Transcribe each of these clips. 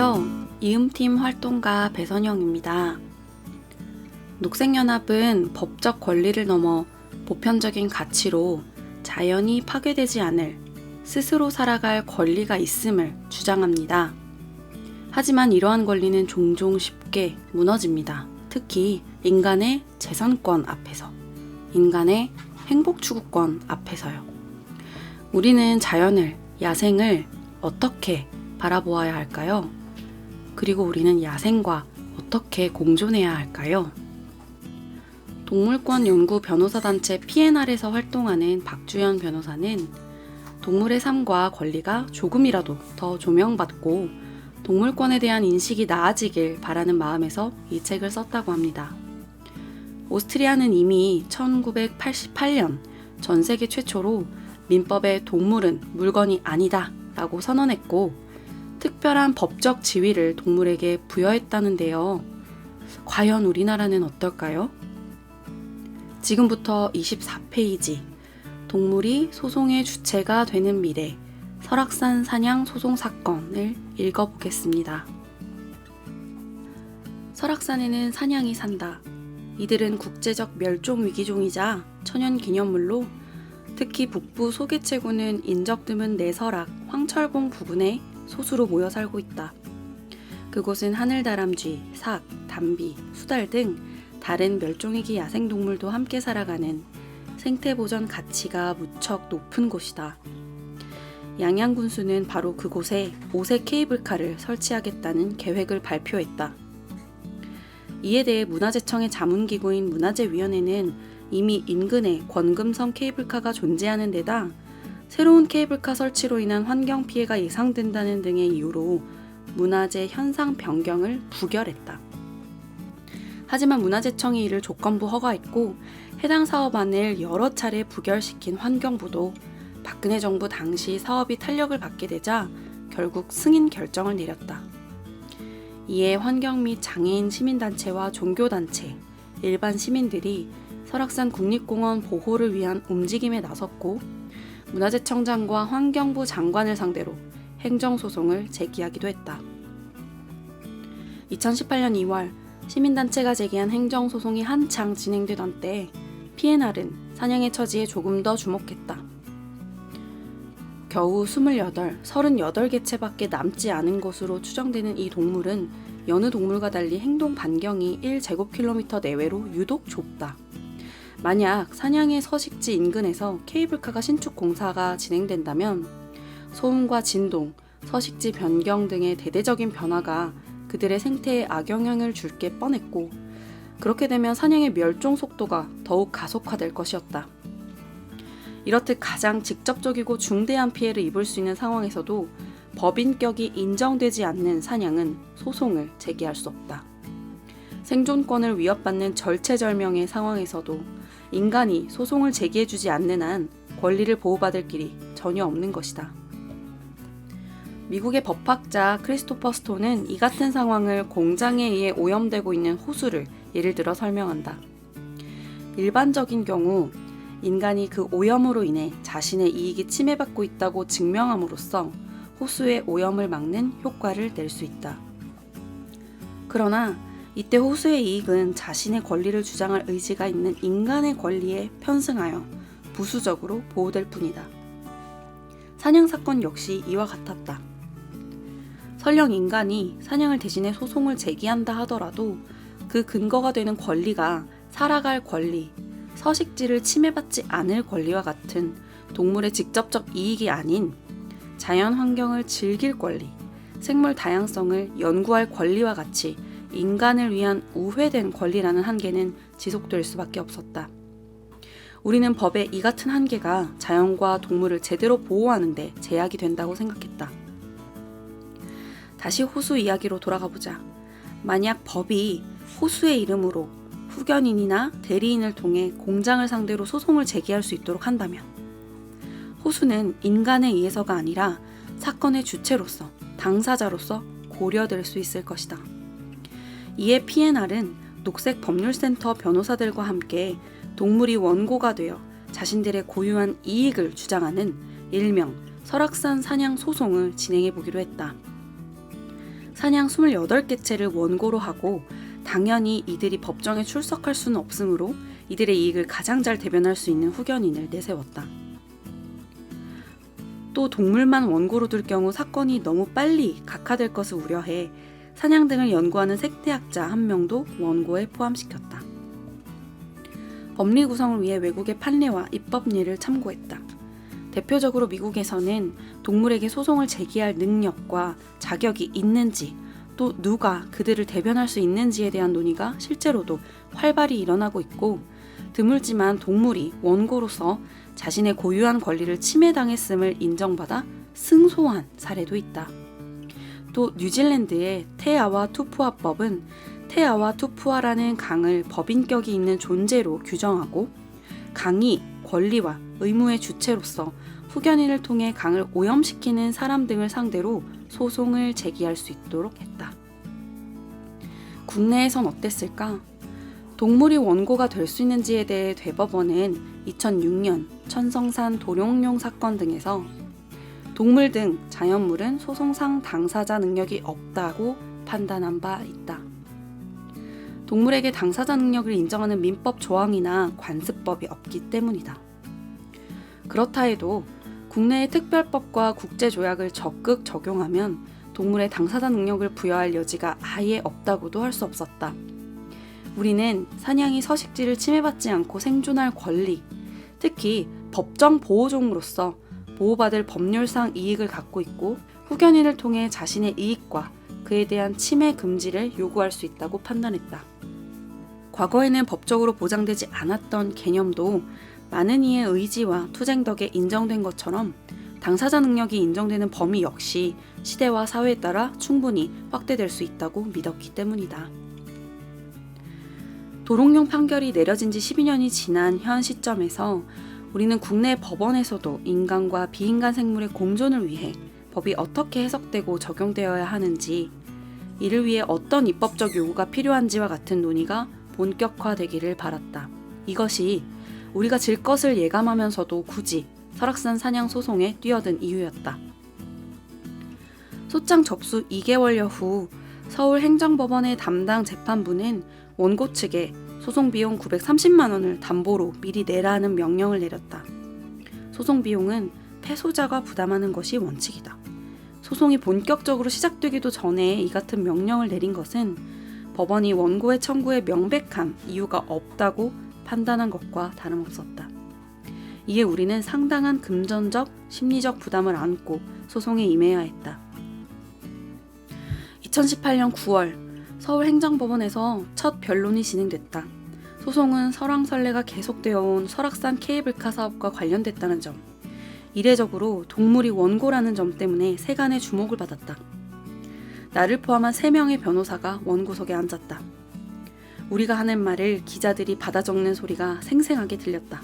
안녕하세요. 이음팀 활동가 배선영입니다. 녹색연합은 법적 권리를 넘어 보편적인 가치로 자연이 파괴되지 않을 스스로 살아갈 권리가 있음을 주장합니다. 하지만 이러한 권리는 종종 쉽게 무너집니다. 특히 인간의 재산권 앞에서, 인간의 행복 추구권 앞에서요. 우리는 자연을, 야생을 어떻게 바라보아야 할까요? 그리고 우리는 야생과 어떻게 공존해야 할까요? 동물권 연구 변호사 단체 PNR에서 활동하는 박주연 변호사는 동물의 삶과 권리가 조금이라도 더 조명받고 동물권에 대한 인식이 나아지길 바라는 마음에서 이 책을 썼다고 합니다. 오스트리아는 이미 1988년 전 세계 최초로 민법에 동물은 물건이 아니다 라고 선언했고 특별한 법적 지위를 동물에게 부여했다는데요. 과연 우리나라는 어떨까요? 지금부터 24페이지 동물이 소송의 주체가 되는 미래 설악산 사냥 소송 사건을 읽어보겠습니다. 설악산에는 사냥이 산다. 이들은 국제적 멸종위기종이자 천연기념물로 특히 북부 소개체구는 인적 드문 내설악, 황철봉 부근에 소수로 모여 살고 있다. 그곳은 하늘다람쥐, 삭, 담비, 수달 등 다른 멸종위기 야생동물도 함께 살아가는 생태보전 가치가 무척 높은 곳이다. 양양군수는 바로 그곳에 5색 케이블카를 설치하겠다는 계획을 발표했다. 이에 대해 문화재청의 자문기구인 문화재위원회는 이미 인근에 권금성 케이블카가 존재하는 데다 새로운 케이블카 설치로 인한 환경 피해가 예상된다는 등의 이유로 문화재 현상 변경을 부결했다. 하지만 문화재청이 이를 조건부 허가했고 해당 사업안을 여러 차례 부결시킨 환경부도 박근혜 정부 당시 사업이 탄력을 받게 되자 결국 승인 결정을 내렸다. 이에 환경 및 장애인 시민단체와 종교단체, 일반 시민들이 설악산 국립공원 보호를 위한 움직임에 나섰고 문화재청장과 환경부 장관을 상대로 행정소송을 제기하기도 했다. 2018년 2월 시민단체가 제기한 행정소송이 한창 진행되던 때 PNR은 사냥의 처지에 조금 더 주목했다. 겨우 38개체밖에 남지 않은 것으로 추정되는 이 동물은 여느 동물과 달리 행동 반경이 1제곱킬로미터 내외로 유독 좁다. 만약 사냥의 서식지 인근에서 케이블카가 신축 공사가 진행된다면 소음과 진동, 서식지 변경 등의 대대적인 변화가 그들의 생태에 악영향을 줄 게 뻔했고 그렇게 되면 사냥의 멸종 속도가 더욱 가속화될 것이었다. 이렇듯 가장 직접적이고 중대한 피해를 입을 수 있는 상황에서도 법인격이 인정되지 않는 사냥은 소송을 제기할 수 없다. 생존권을 위협받는 절체절명의 상황에서도 인간이 소송을 제기해주지 않는 한 권리를 보호받을 길이 전혀 없는 것이다. 미국의 법학자 크리스토퍼 스톤은 이 같은 상황을 공장에 의해 오염되고 있는 호수를 예를 들어 설명한다. 일반적인 경우 인간이 그 오염으로 인해 자신의 이익이 침해받고 있다고 증명함으로써 호수의 오염을 막는 효과를 낼 수 있다. 그러나 이때 호수의 이익은 자신의 권리를 주장할 의지가 있는 인간의 권리에 편승하여 부수적으로 보호될 뿐이다. 사냥 사건 역시 이와 같았다. 설령 인간이 사냥을 대신해 소송을 제기한다 하더라도 그 근거가 되는 권리가 살아갈 권리, 서식지를 침해받지 않을 권리와 같은 동물의 직접적 이익이 아닌 자연 환경을 즐길 권리, 생물 다양성을 연구할 권리와 같이 인간을 위한 우회된 권리라는 한계는 지속될 수밖에 없었다. 우리는 법의 이 같은 한계가 자연과 동물을 제대로 보호하는 데 제약이 된다고 생각했다. 다시 호수 이야기로 돌아가 보자. 만약 법이 호수의 이름으로 후견인이나 대리인을 통해 공장을 상대로 소송을 제기할 수 있도록 한다면 호수는 인간에 의해서가 아니라 사건의 주체로서, 당사자로서 고려될 수 있을 것이다. 이에 PNR은 녹색법률센터 변호사들과 함께 동물이 원고가 되어 자신들의 고유한 이익을 주장하는 일명 설악산 사냥 소송을 진행해 보기로 했다. 사냥 28개체를 원고로 하고 당연히 이들이 법정에 출석할 수는 없으므로 이들의 이익을 가장 잘 대변할 수 있는 후견인을 내세웠다. 또 동물만 원고로 둘 경우 사건이 너무 빨리 각하될 것을 우려해 사냥 등을 연구하는 생태학자 1명도 원고에 포함시켰다. 법리 구성을 위해 외국의 판례와 입법리를 참고했다. 대표적으로 미국에서는 동물에게 소송을 제기할 능력과 자격이 있는지 또 누가 그들을 대변할 수 있는지에 대한 논의가 실제로도 활발히 일어나고 있고 드물지만 동물이 원고로서 자신의 고유한 권리를 침해당했음을 인정받아 승소한 사례도 있다. 또 뉴질랜드의 테아와 투푸아법은 테아와 투푸아라는 강을 법인격이 있는 존재로 규정하고 강이 권리와 의무의 주체로서 후견인을 통해 강을 오염시키는 사람 등을 상대로 소송을 제기할 수 있도록 했다. 국내에선 어땠을까? 동물이 원고가 될 수 있는지에 대해 대법원은 2006년 천성산 도룡뇽 사건 등에서 동물 등 자연물은 소송상 당사자 능력이 없다고 판단한 바 있다. 동물에게 당사자 능력을 인정하는 민법 조항이나 관습법이 없기 때문이다. 그렇다 해도 국내의 특별법과 국제조약을 적극 적용하면 동물의 당사자 능력을 부여할 여지가 아예 없다고도 할 수 없었다. 우리는 사냥이 서식지를 침해받지 않고 생존할 권리, 특히 법정 보호종으로서 보호받을 법률상 이익을 갖고 있고 후견인을 통해 자신의 이익과 그에 대한 침해 금지를 요구할 수 있다고 판단했다. 과거에는 법적으로 보장되지 않았던 개념도 많은 이의 의지와 투쟁 덕에 인정된 것처럼 당사자 능력이 인정되는 범위 역시 시대와 사회에 따라 충분히 확대될 수 있다고 믿었기 때문이다. 도롱뇽 판결이 내려진 지 12년이 지난 현 시점에서 우리는 국내 법원에서도 인간과 비인간 생물의 공존을 위해 법이 어떻게 해석되고 적용되어야 하는지, 이를 위해 어떤 입법적 요구가 필요한지와 같은 논의가 본격화되기를 바랐다. 이것이 우리가 질 것을 예감하면서도 굳이 설악산 사냥 소송에 뛰어든 이유였다. 소장 접수 2개월여 후 서울행정법원의 담당 재판부는 원고 측에 소송 비용 930만 원을 담보로 미리 내라는 명령을 내렸다. 소송 비용은 패소자가 부담하는 것이 원칙이다. 소송이 본격적으로 시작되기도 전에 이 같은 명령을 내린 것은 법원이 원고의 청구에 명백한 이유가 없다고 판단한 것과 다름없었다. 이에 우리는 상당한 금전적, 심리적 부담을 안고 소송에 임해야 했다. 2018년 9월 서울행정법원에서 첫 변론이 진행됐다. 소송은 설왕설래가 계속되어 온 설악산 케이블카 사업과 관련됐다는 점, 이례적으로 동물이 원고라는 점 때문에 세간의 주목을 받았다. 나를 포함한 3명의 변호사가 원고석에 앉았다. 우리가 하는 말을 기자들이 받아 적는 소리가 생생하게 들렸다.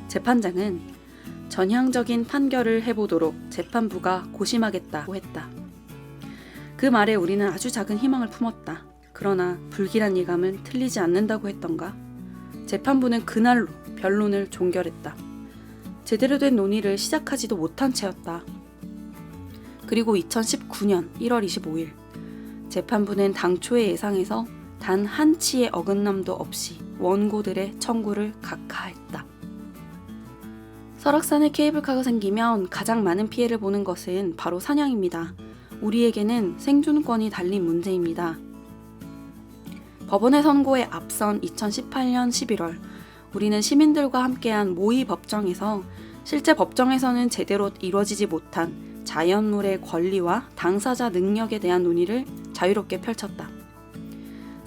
재판장은 전향적인 판결을 해보도록 재판부가 고심하겠다고 했다. 그 말에 우리는 아주 작은 희망을 품었다. 그러나 불길한 예감은 틀리지 않는다고 했던가? 재판부는 그날로 변론을 종결했다. 제대로 된 논의를 시작하지도 못한 채였다. 그리고 2019년 1월 25일 재판부는 당초의 예상에서 단 한 치의 어긋남도 없이 원고들의 청구를 각하했다. 설악산에 케이블카가 생기면 가장 많은 피해를 보는 것은 바로 사냥입니다. 우리에게는 생존권이 달린 문제입니다. 법원의 선고에 앞선 2018년 11월 우리는 시민들과 함께한 모의 법정에서 실제 법정에서는 제대로 이루어지지 못한 자연물의 권리와 당사자 능력에 대한 논의를 자유롭게 펼쳤다.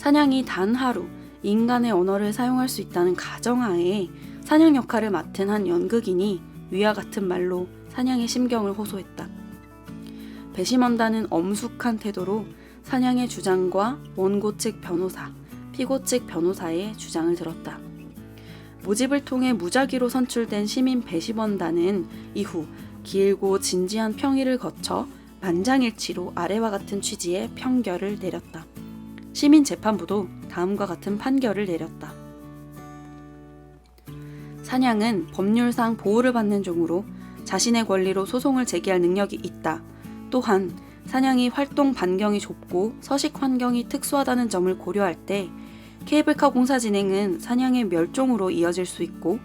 사냥이 단 하루 인간의 언어를 사용할 수 있다는 가정하에 사냥 역할을 맡은 한 연극인이 위와 같은 말로 사냥의 심경을 호소했다. 배심원단은 엄숙한 태도로 사냥의 주장과 원고 측 변호사, 피고 측 변호사의 주장을 들었다. 모집을 통해 무작위로 선출된 시민 배심원단은 이후 길고 진지한 평의를 거쳐 만장일치로 아래와 같은 취지의 평결을 내렸다. 시민재판부도 다음과 같은 판결을 내렸다. 사냥은 법률상 보호를 받는 종으로 자신의 권리로 소송을 제기할 능력이 있다. 또한 사냥이 활동 반경이 좁고 서식 환경이 특수하다는 점을 고려할 때 케이블카 공사 진행은 사냥의 멸종으로 이어질 수 있고,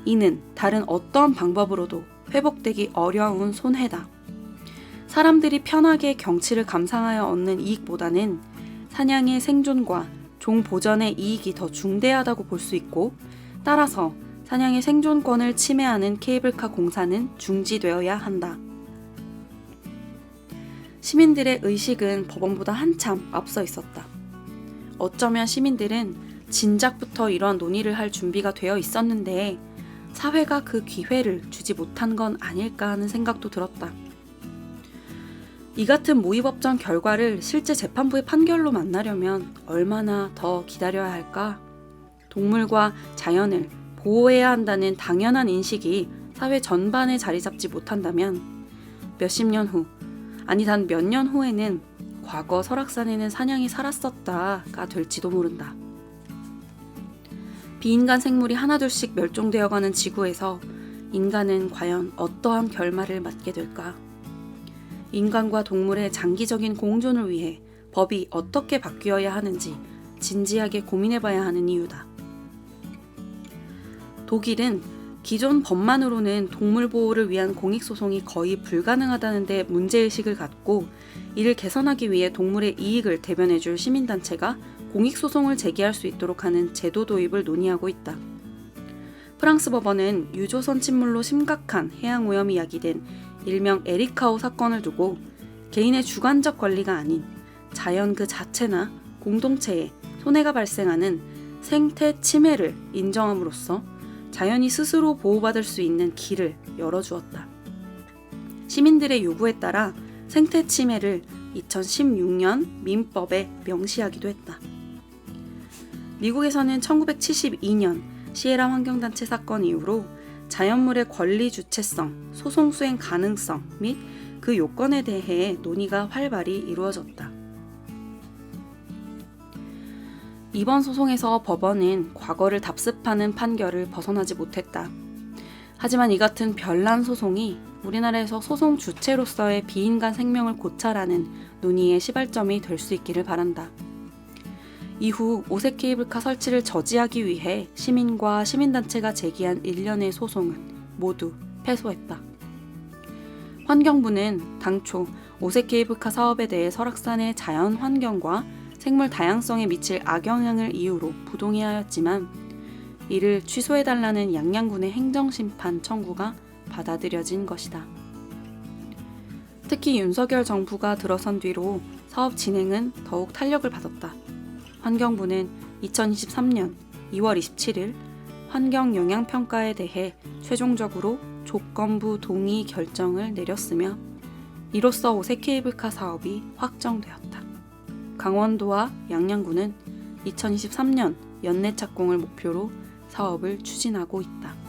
이는 다른 어떤 방법으로도 회복되기 어려운 손해다. 사람들이 편하게 경치를 감상하여 얻는 이익보다는 사냥의 생존과 종 보전의 이익이 더 중대하다고 볼 수 있고, 따라서 사냥의 생존권을 침해하는 케이블카 공사는 중지되어야 한다. 시민들의 의식은 법원보다 한참 앞서 있었다. 어쩌면 시민들은 진작부터 이런 논의를 할 준비가 되어 있었는데 사회가 그 기회를 주지 못한 건 아닐까 하는 생각도 들었다. 이 같은 모의법정 결과를 실제 재판부의 판결로 만나려면 얼마나 더 기다려야 할까? 동물과 자연을 보호해야 한다는 당연한 인식이 사회 전반에 자리 잡지 못한다면 몇십 년 후, 아니 단 몇 년 후에는 과거 설악산에는 사냥이 살았었다가 될지도 모른다. 비인간 생물이 하나둘씩 멸종되어가는 지구에서 인간은 과연 어떠한 결말을 맞게 될까? 인간과 동물의 장기적인 공존을 위해 법이 어떻게 바뀌어야 하는지 진지하게 고민해봐야 하는 이유다. 독일은 기존 법만으로는 동물 보호를 위한 공익소송이 거의 불가능하다는 데 문제의식을 갖고, 이를 개선하기 위해 동물의 이익을 대변해줄 시민단체가 공익소송을 제기할 수 있도록 하는 제도 도입을 논의하고 있다. 프랑스 법원은 유조선 침몰로 심각한 해양오염이 야기된 일명 에리카오 사건을 두고 개인의 주관적 권리가 아닌 자연 그 자체나 공동체에 손해가 발생하는 생태 침해를 인정함으로써 자연이 스스로 보호받을 수 있는 길을 열어주었다. 시민들의 요구에 따라 생태 침해를 2016년 민법에 명시하기도 했다. 미국에서는 1972년 시에라 환경단체 사건 이후로 자연물의 권리 주체성, 소송 수행 가능성 및 그 요건에 대해 논의가 활발히 이루어졌다. 이번 소송에서 법원은 과거를 답습하는 판결을 벗어나지 못했다. 하지만 이 같은 별난 소송이 우리나라에서 소송 주체로서의 비인간 생명을 고찰하는 논의의 시발점이 될 수 있기를 바란다. 이후 오색 케이블카 설치를 저지하기 위해 시민과 시민단체가 제기한 일련의 소송은 모두 패소했다. 환경부는 당초 오색 케이블카 사업에 대해 설악산의 자연 환경과 생물 다양성에 미칠 악영향을 이유로 부동의하였지만 이를 취소해달라는 양양군의 행정심판 청구가 받아들여진 것이다. 특히 윤석열 정부가 들어선 뒤로 사업 진행은 더욱 탄력을 받았다. 환경부는 2023년 2월 27일 환경영향평가에 대해 최종적으로 조건부 동의 결정을 내렸으며 이로써 오색 케이블카 사업이 확정되었다. 강원도와 양양군은 2023년 연내 착공을 목표로 사업을 추진하고 있다.